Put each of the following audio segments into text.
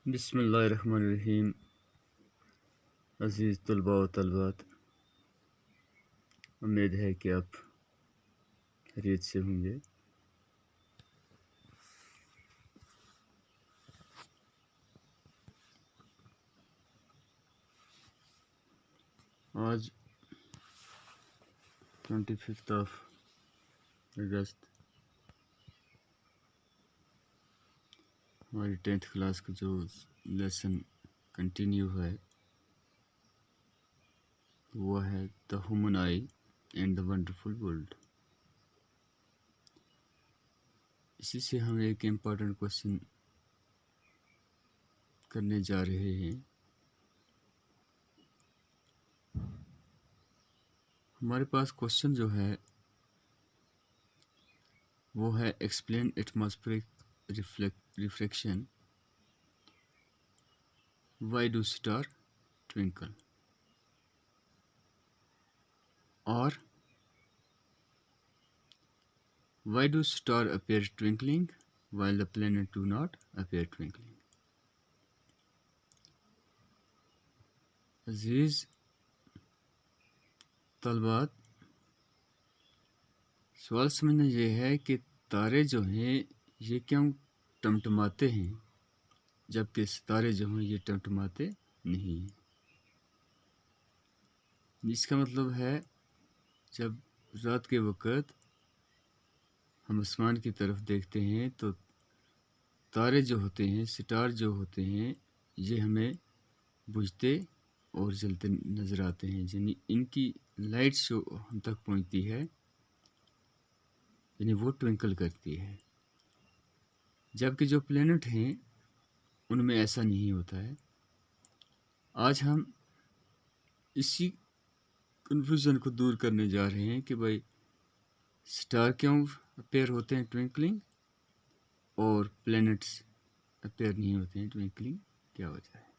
बिस्मिल्लाहिर्रहमानिर्रहीम। अज़ीज़ तलबा व तलबात, उम्मीद है कि आप खैरियत से होंगे। आज 25 अगस्त हमारी 10th क्लास का जो लेसन कंटिन्यू है वो है the human I and the wonderful world. इसी से हम एक इम्पॉर्टेंट क्वेश्चन करने जा रहे हैं। हमारे पास क्वेश्चन जो है वो है explain atmospheric reflection, why do star twinkle, और why do stars appear twinkling while the planets do not appear twinkling? अजीज तलबात, सवाल समझना ये है कि तारे जो हैं ये क्यों टमटमाते हैं जबकि सितारे जो हैं ये टमटमाते नहीं हैं। इसका मतलब है जब रात के वक़्त हम आसमान की तरफ देखते हैं तो तारे जो होते हैं, सितार जो होते हैं, ये हमें बुझते और जलते नज़र आते हैं। यानी इनकी लाइट जो हम तक पहुंचती है यानी वो ट्विंकल करती है, जबकि जो प्लेनेट हैं उनमें ऐसा नहीं होता है। आज हम इसी कन्फ्यूज़न को दूर करने जा रहे हैं कि भाई स्टार क्यों अपेयर होते हैं ट्विंकलिंग और प्लैनेट्स अपेयर नहीं होते हैं ट्विंकलिंग, क्या वजह है।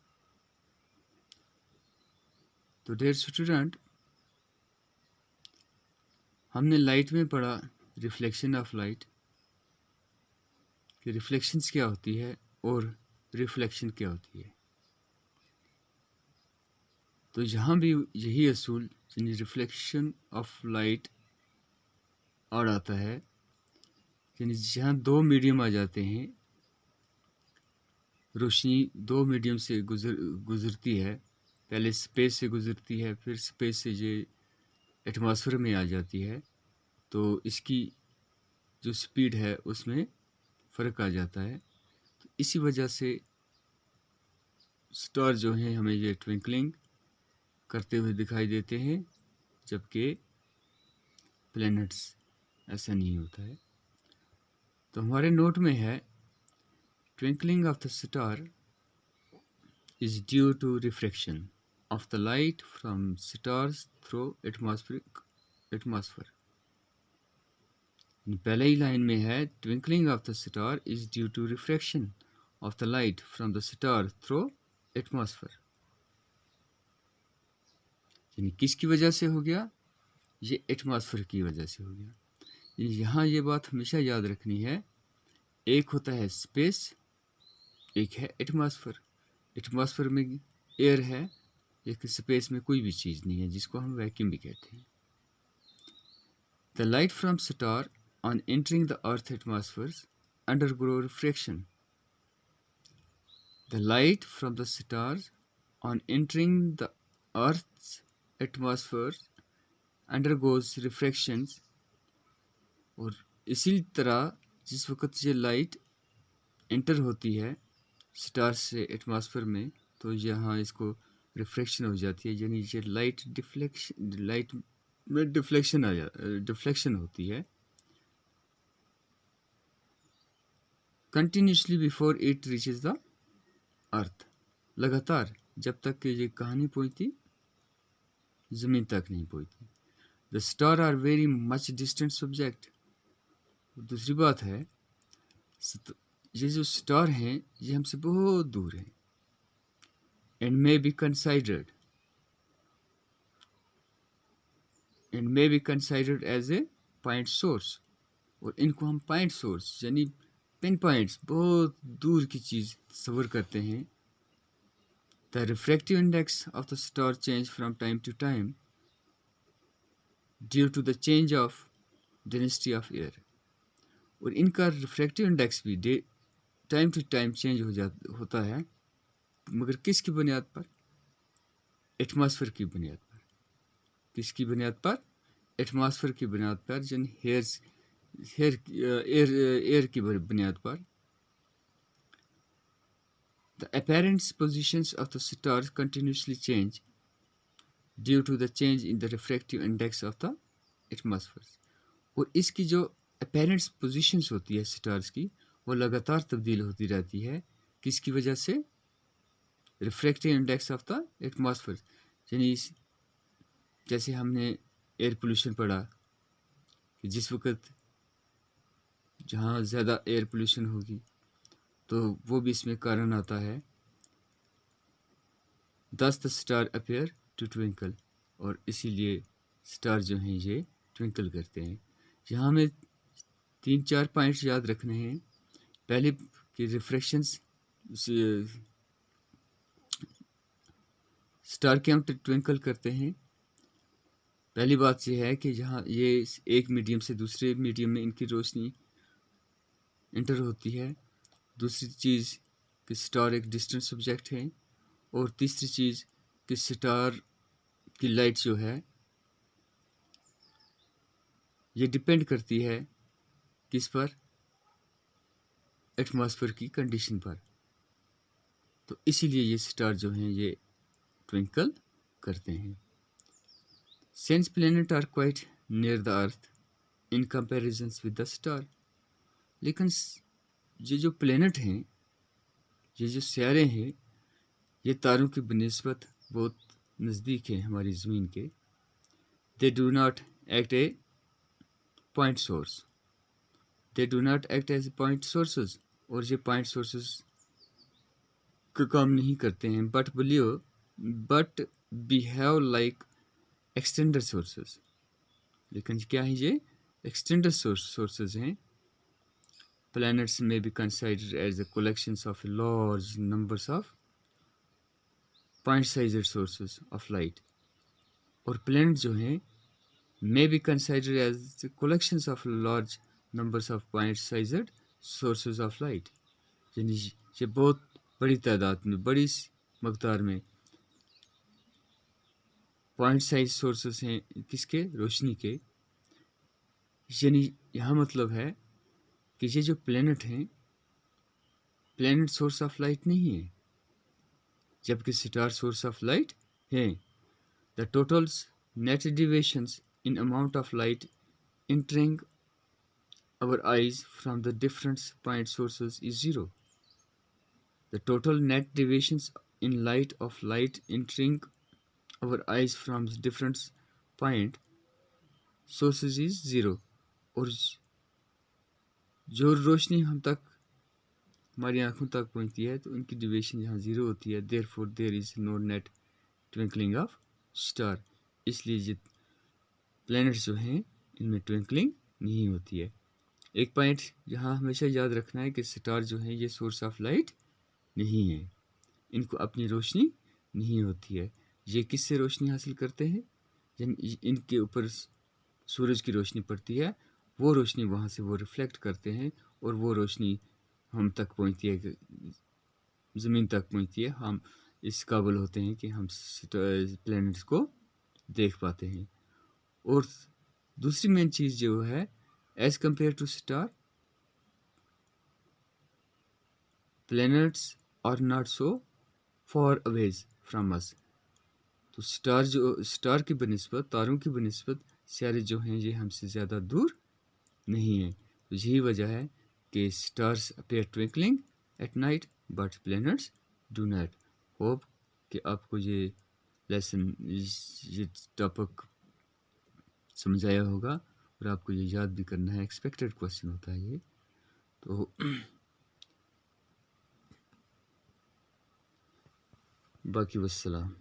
तो डियर स्टूडेंट, हमने लाइट में पढ़ा रिफ्लेक्शन ऑफ लाइट कि रिफ्लेक्शंस क्या होती है और रिफ्लेक्शन क्या होती है। तो यहाँ भी यही असूल यानी रिफ्लेक्शन ऑफ लाइट और आता है, यानी जहाँ दो मीडियम आ जाते हैं, रोशनी दो मीडियम से गुज़रती है, पहले स्पेस से गुज़रती है, फिर स्पेस से ये एटमॉस्फेयर में आ जाती है, तो इसकी जो स्पीड है उसमें फ़र्क आ जाता है। तो इसी वजह से स्टार जो हैं हमें ये ट्विंकलिंग करते हुए दिखाई देते हैं, जबकि प्लैनेट्स ऐसा नहीं होता है। तो हमारे नोट में है twinkling of the star is due to refraction of the light from stars through atmosphere. पहले ही लाइन में है twinkling of the star is due to refraction of the light from the star through atmosphere। यानी किसकी वजह से हो गया, ये एटमॉस्फेयर की वजह से हो गया। यहाँ ये बात हमेशा याद रखनी है, एक होता है स्पेस, एक है एटमॉस्फेयर। एटमॉस्फेयर में एयर है, लेकिन स्पेस में कोई भी चीज़ नहीं है, जिसको हम वैक्यूम भी कहते हैं। The light from star on entering the earth atmospheres undergo refraction. The light from the stars on entering the earth's atmosphere undergoes refractions। और इसी तरह जिस वक्त ये लाइट एंटर होती है स्टार से एटमॉस्फेयर में, तो यहाँ इसको रिफ्लेक्शन हो जाती है, यानी ये लाइट में डिफ्लेक्शन होती है continuously before it reaches the earth, लगातार जब तक कि ये कहानी पहुँचती ज़मीन तक नहीं पहुँचती। The star are very much distant subject. दूसरी बात है ये जो स्टार हैं ये हमसे बहुत दूर हैं, and may be considered as a point source. और इनको हम पॉइंट सोर्स यानी पिन पॉइंट्स, बहुत दूर की चीज़ तस्वर करते हैं The refractive index of the star change from time to time due to the change of density of air. और इनका रिफ्रैक्टिव इंडेक्स भी टाइम टू टाइम चेंज होता है, मगर किसकी बुनियाद पर? एटमॉस्फेयर की बुनियाद पर। किसकी बुनियाद पर? एटमॉस्फेयर की बुनियाद पर, जिन एयर की बुनियाद पर। The apparent positions of the stars continuously change due to the change in the refractive index of the atmosphere. और इसकी जो apparent positions होती है स्टार्स की, वो लगातार तब्दील होती रहती है। किसकी वजह से? Refractive index of the atmosphere. यानी जैसे हमने एयर पोल्यूशन पढ़ा कि जिस वक्त जहाँ ज़्यादा एयर पोल्यूशन होगी तो वो भी इसमें कारण आता है। Thus the star appear to twinkle, और इसीलिए स्टार जो हैं ये ट्विंकल करते हैं। यहाँ हमें 3-4 पॉइंट्स याद रखने हैं। पहले कि रिफ्रैक्शंस स्टार क्यों ट्विंकल करते हैं। पहली बात यह है कि जहाँ ये एक मीडियम से दूसरे मीडियम में इनकी रोशनी इंटर होती है। दूसरी चीज़ कि स्टार एक डिस्टेंट सब्जेक्ट है। और तीसरी चीज़ कि स्टार की लाइट जो है ये डिपेंड करती है किस पर? एटमॉस्फेयर की कंडीशन पर। तो इसीलिए ये स्टार जो हैं ये ट्विंकल करते हैं। Since planets are quite near the earth in comparison with the star, लेकिन ये जो प्लेनेट हैं, ये जो सियारे हैं, ये तारों की बनिस्बत बहुत नज़दीक हैं हमारी ज़मीन के। They do not act a point source. They do not act as point sources, और ये point sources का काम नहीं करते हैं, but behave like extender sources. लेकिन क्या है ये? Extender sources हैं। Planets may be considered as the collections of large numbers of point-sized sources of light. और planet जो हैं may be considered as the collections of large numbers of point-sized sources of light. यानी ये बहुत बड़ी तादाद में, बड़ी मकदार में पॉइंट साइज सोर्सेस हैं किसके? रोशनी के। यानी यहाँ मतलब है कि ये जो प्लेनेट हैं, प्लेनेट सोर्स ऑफ लाइट नहीं है, जबकि स्टार सोर्स ऑफ लाइट है। The totals net deviations in amount of light entering our eyes from the different point sources is zero. The total net deviations in light entering our eyes from different point sources is zero. और जो रोशनी हम तक हमारी आंखों तक पहुंचती है तो उनकी डिविएशन यहाँ ज़ीरो होती है। Therefore there is no net twinkling of star. इसलिए ये प्लैनेट्स जो हैं इनमें ट्विंकलिंग नहीं होती है। एक पॉइंट यहाँ हमेशा याद रखना है कि स्टार जो हैं ये सोर्स ऑफ लाइट नहीं है, इनको अपनी रोशनी नहीं होती है। ये किससे रोशनी हासिल करते हैं? इनके ऊपर सूरज की रोशनी पड़ती है, वो रोशनी वहाँ से वो रिफ्लेक्ट करते हैं और वो रोशनी हम तक पहुँचती है, ज़मीन तक पहुँचती है। हम इस काबिल होते हैं कि हम प्लैनेट्स को देख पाते हैं। और दूसरी मेन चीज़ जो है, as compare to star, planets are not so far aways from us. तो स्टार की बनिस्बत, तारों की बनिस्बत सियारे जो हैं ये हमसे ज़्यादा दूर नहीं है। तो यही वजह है कि stars appear twinkling at night but planets do not. Hope कि आपको ये लेसन, ये टॉपिक समझ आया होगा और आपको ये याद भी करना है। एक्सपेक्टेड क्वेश्चन होता है ये। तो बाकी वस्सलाम।